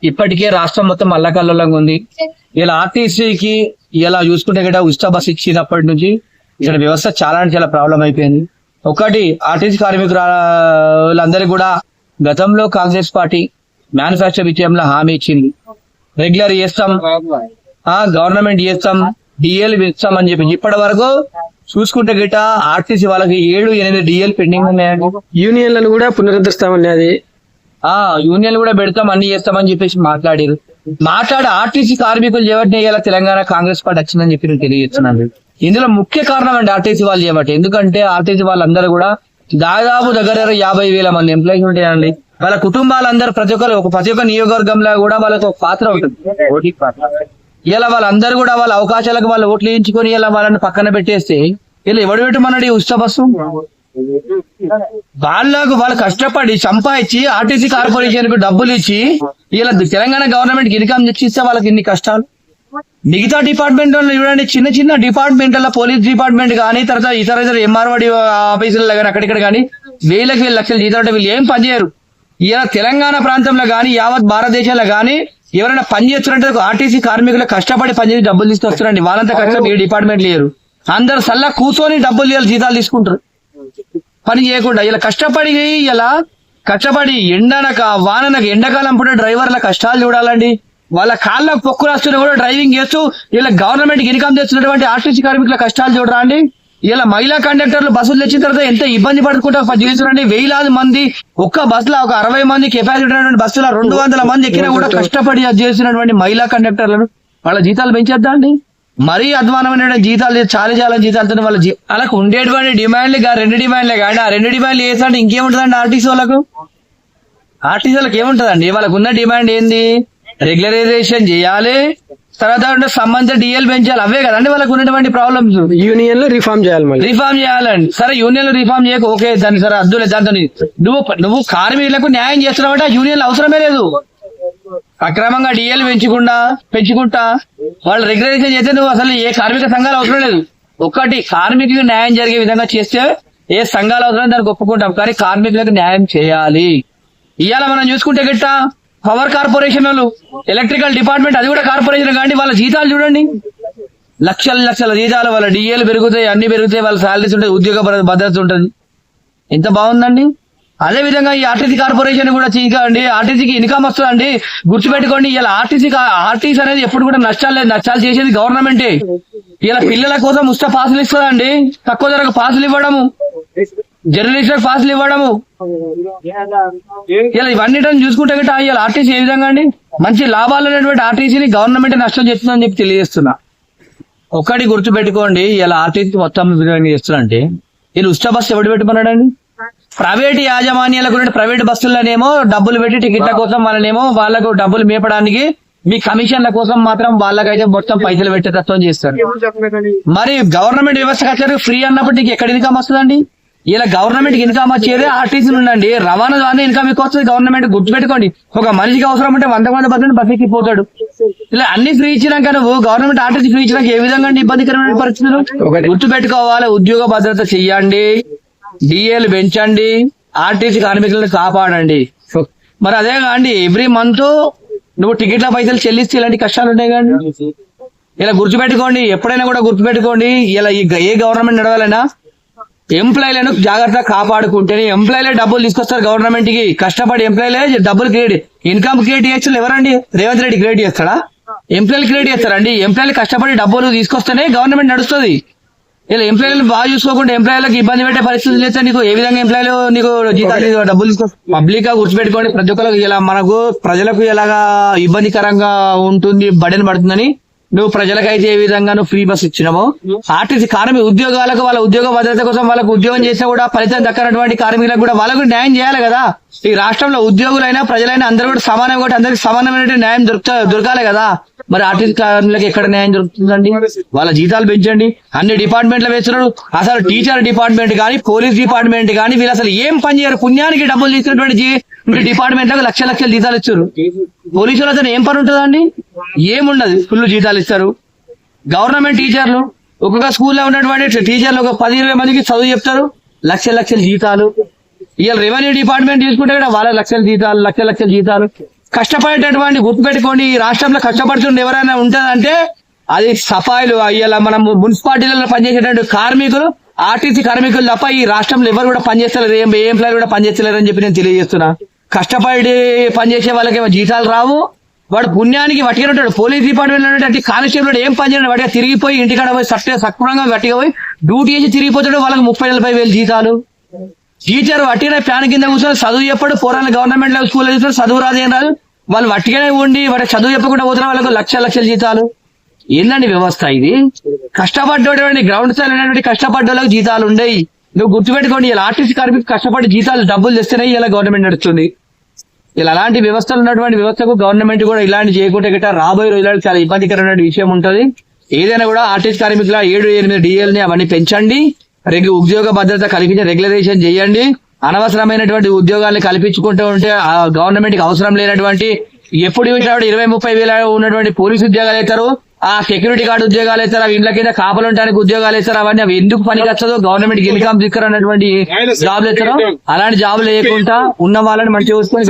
ఇప్పటికే రాష్ట్రం మొత్తం అల్లకల్లోలంగా ఉంది. ఇలా ఆర్టీసీకి ఇలా చూసుకుంటే కూడా ఉచిత బస్ ఇచ్చినప్పటి నుంచి ఇక్కడ వ్యవస్థ చాలా అంటే చాలా ప్రాబ్లం అయిపోయింది. ఒకటి ఆర్టీసీ కార్మికులందరికీ కూడా గతంలో కాంగ్రెస్ పార్టీ మ్యానుఫ్యాక్చర్ విషయంలో హామీ ఇచ్చింది. రెగ్యులర్ చేస్తాం, గవర్నమెంట్ చేస్తాం, డిఎల్ ఇస్తాం అని చెప్పి ఇప్పటి వరకు చూసుకుంటే గిట్ట ఆర్టీసీ వాళ్ళకి 7-8 డిఎల్ పెండింగ్ ఉన్నాయండి. యూనియన్లను కూడా పునరుద్ధరిస్తామని అది యూనియన్ కూడా పెడతాం, అన్ని చేస్తామని చెప్పేసి మాట్లాడారు. ఆర్టీసీ కార్మికులు చేపట్టిన ఇలా తెలంగాణ కాంగ్రెస్ పార్టీ వచ్చిందని చెప్పి నేను తెలియజేస్తున్నాను. ఇందులో ముఖ్య కారణం అండి ఆర్టీసీ వాళ్ళు చేపట్టి. ఎందుకంటే ఆర్టీసీ వాళ్ళందరూ కూడా దాదాపు దగ్గర 50,000 మంది ఎంప్లాయీస్ ఉంటాయండి. వాళ్ళ కుటుంబాలందరూ ప్రతి ఒక్క నియోజకవర్గంలో కూడా వాళ్ళకి ఒక పాత్ర ఉంటుంది, ఓటింగ్ పాత్ర. ఇలా వాళ్ళందరూ కూడా వాళ్ళ అవకాశాలకు వాళ్ళు ఓట్లు వేయించుకొని ఇలా వాళ్ళని పక్కన పెట్టేస్తే ఇలా ఎవడు పెట్టమన్నాడు ఈ ఉచిత బస్సు? వాళ్ళు కష్టపడి సంపాదించి ఆర్టీసీ కార్పొరేషన్ కు డబ్బులు ఇచ్చి ఇలా తెలంగాణ గవర్నమెంట్ కి ఇన్కమ్ తెచ్చిస్తే వాళ్ళకి ఇన్ని కష్టాలు. మిగతా డిపార్ట్మెంట్ చూడండి, చిన్న చిన్న డిపార్ట్మెంట్ పోలీస్ డిపార్ట్మెంట్ కానీ తర్వాత ఇతర ఎంఆర్ఓడి ఆఫీసులలో కానీ అక్కడిక్కడ కానీ 1,000 లక్షలు జీతాలు వీళ్ళు ఏం పనిచేయరు. ఇలా తెలంగాణ ప్రాంతంలో కానీ యావత్ భారతదేశంలో కానీ ఎవరైనా పని చేస్తున్నట్టు ఆర్టీసీ కార్మికులు కష్టపడి పనిచేసి డబ్బులు తీసుకొస్తారండి. వాళ్ళంతా కష్టం ఏ డిపార్ట్మెంట్ లేరు. అందరు సల్లా కూర్చొని డబ్బులు జీతాలు తీసుకుంటారు పని చేయకుండా. ఇలా కష్టపడి ఎండనక వాననక ఎండాకాలం పూట డ్రైవర్ల కష్టాలు చూడాలండి. వాళ్ళ కాళ్ళకు పొక్కు రాస్తున్నా కూడా డ్రైవింగ్ చేస్తూ ఇలా గవర్నమెంట్ ఇన్కమ్ తెస్తున్నటువంటి ఆర్టీసీ కార్మికుల కష్టాలు చూడరా అండి. ఇలా మహిళా కండక్టర్లు బస్సులు తెచ్చిన తర్వాత ఎంత ఇబ్బంది పడుకుంటా చేస్తున్నారండి. 1,000 మంది ఒక్క బస్సులో ఒక 60 మంది కెపాసిటీ ఉన్నటువంటి బస్సులో 200 మంది ఎక్కినా కూడా కష్టపడి చేసినటువంటి మహిళా కండక్టర్లను వాళ్ళ జీతాలు పెంచేద్దా అండి? మరీ అధ్వానమైన జీతాలు చాలా జీతాలతో వాళ్ళకు ఉండేటువంటి డిమాండ్లు 2 డిమాండ్లే కానీ ఆ 2 డిమాండ్లు చేస్తాంటే ఇంకేముంటుందండి ఆర్టీసీ వాళ్ళకి ఏముంటదండి? వాళ్ళకు ఉన్న డిమాండ్ ఏంది? రెగ్యులరైజేషన్ చేయాలి, తర్వాత సంబంధిత డిఎల్ పెంచాలి, అవే కదండి వాళ్ళకు ఉన్నటువంటి ప్రాబ్లమ్స్. యూనియన్ లో రిఫార్మ్ చేయాలండి. సరే యూనియన్ లో రిఫార్మ్ చేయక ఓకే, దాన్ని సరే అద్దులే. దాంతో నువ్వు కార్మికులకు న్యాయం చేస్తున్నావంటే ఆ యూనియన్ అవసరమే లేదు. అక్రమంగా డిఎల్ పెంచుకుంటా వాళ్ళు రెగ్యులరైజేషన్ చేస్తే నువ్వు అసలు ఏ కార్మిక సంఘాలు అవసరం లేదు. ఒకటి కార్మికులకు న్యాయం జరిగే విధంగా చేస్తే ఏ సంఘాలు అవసరం దానికి ఒప్పుకుంటాం, కానీ కార్మికులకు న్యాయం చేయాలి. ఇవాళ మనం చూసుకుంటే గిట్ట పవర్ కార్పొరేషన్ వాళ్ళు, ఎలక్ట్రికల్ డిపార్ట్మెంట్ అది కూడా కార్పొరేషన్ కానీ వాళ్ళ జీతాలు చూడండి, లక్షల జీతాలు. వాళ్ళ డిఏలు పెరుగుతాయి, అన్ని పెరుగుతాయి, వాళ్ళ శాలరీస్ ఉంటాయి, ఉద్యోగ భద్రత ఉంటుంది. ఎంత బాగుందండి. అదే విధంగా ఈ ఆర్టీసీ కార్పొరేషన్ కూడా అండి, ఆర్టీసీకి ఇన్కమ్ వస్తుందండి. గుర్తుపెట్టుకోండి, ఇలా ఆర్టీసీ అనేది ఎప్పుడు కూడా నష్టాలు చేసేది గవర్నమెంటే. ఇలా పిల్లల కోసం ఉచిత పాసులు ఇస్తుందండి, తక్కువ ధరకు పాసులు ఇవ్వడము, జర్నలిస్టులకు పాసులు ఇవ్వడము. ఇలా ఇవన్నీ చూసుకుంటే గట్రా ఇలా ఆర్టీసీ ఏ విధంగా అండి మంచి లాభాలు అనేటువంటి ఆర్టీసీని గవర్నమెంట్ నష్టం చేస్తుందని చెప్పి తెలియజేస్తున్నా. ఒకటి గుర్తుపెట్టుకోండి, ఇలా ఆర్టీసీ మొత్తం చేస్తున్నారంటే వీళ్ళు ఉచిత బస్సు ఎవడు పెట్టమన్నాడండి? ప్రైవేట్ యాజమాన్యాలకు ప్రైవేట్ బస్సులనేమో డబ్బులు పెట్టి టికెట్ల కోసం వాళ్ళకు డబ్బులు మేపడానికి మీ కమిషన్ల కోసం మాత్రం వాళ్ళకైతే మొత్తం పైసలు పెట్టే తత్వం చేస్తారు. మరి గవర్నమెంట్ వ్యవస్థ వచ్చారు ఫ్రీ అన్నప్పుడు నీకు ఎక్కడ ఇన్కమ్ వస్తుందండి? ఇలా గవర్నమెంట్ ఇన్కమ్ వచ్చేది ఆర్టీసీ నుండి. రవాణా ద్వారా ఇన్కమ్ ఎక్కువ వస్తుంది గవర్నమెంట్. గుర్తుపెట్టుకోండి, ఒక మనిషికి అవసరం ఉంటే 100 మంది బస్సు ఎక్కిపోతాడు. ఇలా అన్ని ఫ్రీ ఇచ్చినాక నువ్వు గవర్నమెంట్ ఆర్టీసీ ఫ్రీ ఇచ్చినాక ఏ విధంగా ఇబ్బందికరమైన పరిస్థితులు? గుర్తుపెట్టుకోవాలి, ఉద్యోగ భద్రత చెయ్యండి, డిఏలు పెంచండి, ఆర్టీసీ కార్మికులను కాపాడండి. మరి అదే కాండి ఎవ్రీ మంత్ నువ్వు టికెట్ల పైసలు చెల్లిస్తే ఇలాంటి కష్టాలు ఉంటాయి కానీ. ఇలా గుర్తుపెట్టుకోండి, ఎప్పుడైనా కూడా గుర్తుపెట్టుకోండి, ఇలా ఏ గవర్నమెంట్ నడవాలైనా ఎంప్లాయీలను జాగ్రత్తగా కాపాడుకుంటేనే ఎంప్లాయీలే డబ్బులు తీసుకొస్తారు గవర్నమెంట్ కి. కష్టపడి ఎంప్లాయీలే డబ్బులు ఇన్కమ్ క్రియేట్ చేస్తారు. ఎవరండి? రేవంత్ రెడ్డి క్రియేట్ చేస్తాడా? ఎంప్లాయీలు క్రియేట్ చేస్తారండి. ఎంప్లాయీలు కష్టపడి డబ్బులు తీసుకొస్తేనే గవర్నమెంట్ నడుస్తుంది. ఇలా ఎంప్లాయీలు బాగా చూసుకోకుండా ఎంప్లాయీలకు ఇబ్బంది పెట్టే పరిస్థితి లేదు. నీకు ఏ విధంగా ఎంప్లాయీలు నీకు జీతాలు డబ్బులు తీసుకొస్తారు? పబ్లిక్ గా గుర్తుపెట్టుకోండి, ప్రతి ఒక్కరికి ఇలా మనకు ప్రజలకు ఎలాగా ఇబ్బందికరంగా ఉంటుంది, బడెన్ పడుతుందని నువ్వు ప్రజలకైతే ఏ విధంగా నువ్వు ఫ్రీ బస్ ఇచ్చినావో ఆర్టీసీ కార్మిక ఉద్యోగాలకు వాళ్ళ ఉద్యోగ భద్రత కోసం వాళ్ళకు ఉద్యోగం చేసినా కూడా ఫలితం దక్కనటువంటి కార్మికులకు కూడా వాళ్ళకు న్యాయం చేయాలి కదా. ఈ రాష్ట్రంలో ఉద్యోగులైనా ప్రజలైనా అందరూ కూడా సమానం, కూడా అందరికి సమానమైన న్యాయం దొరకాలి కదా. మరి ఆర్టీసీ కార్మికులకు ఎక్కడ న్యాయం దొరుకుతుందండి? వాళ్ళ జీతాలు పెంచండి. అన్ని డిపార్ట్మెంట్లు వేస్తున్నారు. అసలు టీచర్ డిపార్ట్మెంట్ కానీ పోలీస్ డిపార్ట్మెంట్ కానీ వీళ్ళు అసలు ఏం పని చేయరు. పుణ్యానికి డబ్బులు తీసుకున్నటువంటి డిపార్ట్మెంట్లకు లక్షల జీతాలు ఇచ్చారు. పోలీసులు అతను ఏం పని ఉంటుందండి? ఏముండదు, ఫుల్ జీతాలు ఇస్తారు. గవర్నమెంట్ టీచర్లు ఒక్కొక్క స్కూల్లో ఉన్నటువంటి టీచర్లు ఒక 10-20 మందికి చదువు చెప్తారు, లక్షల జీతాలు. ఇవాళ రెవెన్యూ డిపార్ట్మెంట్ తీసుకుంటే కూడా వాళ్ళ లక్షల జీతాలు. కష్టపడేటటువంటి గుర్తుపెట్టుకోండి, ఈ రాష్ట్రంలో కష్టపడుతుండే ఎవరైనా ఉంటుందంటే అది సఫాయిలు అయ్యేలా మనం మున్సిపాలిటీలలో పనిచేసేటువంటి కార్మికులు, ఆర్టీసీ కార్మికులు తప్ప ఈ రాష్ట్రంలో ఎవరు కూడా పనిచేస్తలేరు, ఏ ఎంప్లాయీ కూడా పనిచేస్తలేరు అని చెప్పి నేను తెలియజేస్తున్నా. కష్టపడి పనిచేసే వాళ్ళకి ఏమో జీతాలు రావు, వాడు పుణ్యానికి వట్టిగా ఉంటాడు. పోలీస్ డిపార్ట్మెంట్ ఉన్నటువంటి కానిస్టేబుల్ ఏం పని చేయడం, వాటిగా తిరిగిపోయి ఇంటికాడ పోయి సక్రమంగా వట్టిగా పోయి డ్యూటీ చేసి తిరిగిపోతాడు, వాళ్ళకి 30,000-40,000 జీతాలు. టీచర్ వట్టిగా ఫ్యాన్ కింద కూర్చొని చదువు చెప్పాడు, పోరాలు గవర్నమెంట్ స్కూల్ చూస్తారు, చదువు రాదు ఏం రాదు, వాళ్ళు వట్టిగానే ఉండి వాటి చదువు చెప్పకుండా పోతున్న వాళ్ళకు లక్షల జీతాలు. ఏందండి వ్యవస్థ ఇది? కష్టపడ్డటువంటి గ్రౌండ్ స్థాయి ఉన్నటువంటి కష్టపడ్డోళ్ళకి జీతాలు ఉండేవి. నువ్వు గుర్తుపెట్టుకోండి, ఇలా ఆర్టీసీ కార్మికులు కష్టపడి జీతాలు డబ్బులు తెస్తేనే ఇలా గవర్నమెంట్ నడుస్తుంది. ఇలా అలాంటి వ్యవస్థలు ఉన్నటువంటి వ్యవస్థకు గవర్నమెంట్ కూడా ఇలాంటి చేయకుంటే గిట్ట రాబోయే రోజుల్లో చాలా ఇబ్బందికరమైన విషయం ఉంటుంది. ఏదైనా కూడా ఆర్టీసీ కార్మికుల 7-8 DL ని అవన్నీ పెంచండి, ఉద్యోగ భద్రత కల్పించి రెగ్యులరైజేషన్ చేయండి. అనవసరమైనటువంటి ఉద్యోగాలను కల్పించుకుంటూ ఉంటే ఆ గవర్నమెంట్ కి అవసరం లేనటువంటి ఎప్పుడు 20-30 వేల ఉన్నటువంటి పోలీసు ఉద్యోగాలు వేస్తారు, ఆ సెక్యూరిటీ గార్డ్ ఉద్యోగాలు వేస్తారు, అవి ఇండ్ల కింద కాపలు ఉండడానికి ఉద్యోగాలు వేస్తారు. అవన్నీ అవి ఎందుకు పనికి వస్తుందో గవర్నమెంట్ ఇన్కమ్ తీసుకురానటువంటి జాబ్లు వేస్తారు. అలాంటి జాబులు వేయకుండా ఉన్న వాళ్ళని మంచిగా చూసుకొని